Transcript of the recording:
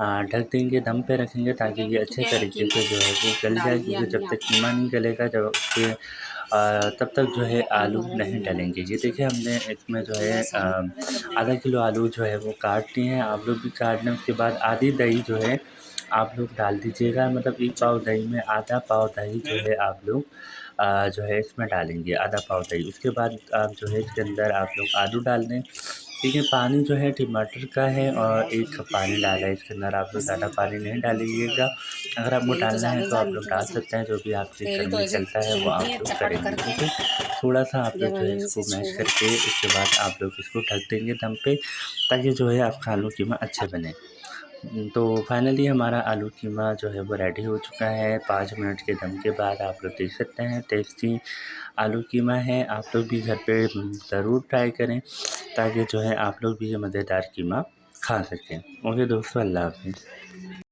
ढक देंगे, दम पे रखेंगे ताकि ये अच्छे तरीके से जो है वो गल जाए, क्योंकि जब तक कीमा नहीं गलेगा जब उसके तब तक जो है आलू नहीं डलेंगे। ये देखिए हमने इसमें जो है आधा किलो आलू जो है वो काट लिए हैं, आप लोग भी काट लें। उसके बाद आधी दही जो है आप लोग डाल दीजिएगा, मतलब 1 पाव दही में आधा पाव दही जो है आप लोग जो है इसमें डालेंगे, आधा पाव दही। उसके बाद आप जो है इसके अंदर आप लोग आलू डाल दें। देखिए पानी जो है टमाटर का है और 1 कप पानी डाला है इसके अंदर, आप लोग ज़्यादा पानी नहीं डालिएगा। अगर आपको तेरी तो डालना है ज़्यादा तो आप डाली लोग थी डाल कसम। सकते हैं, जो भी आपके तेरी घर तो में ऐसे चलता है वो सूखी आप है लोग चपट करेंगे, करके, ठीक है। थोड़ा-सा आप लोग जब जो है हम इसको से मैश छू करके उसके बाद आप लोग इसको ढक देंगे दम पे, ताकि जो है आपका आलू कीमा अच्छे बने। तो फाइनली हमारा आलू कीमा जो है वो रेडी हो चुका है। 5 मिनट के दम के बाद आप लोग देख सकते हैं टेस्टी आलू कीमा है। आप लोग भी घर पे ज़रूर ट्राई करें, ताकि जो है आप लोग भी ये मज़ेदार कीमा खा सकें। ओके दोस्तों, अल्लाह हाफ़िज़।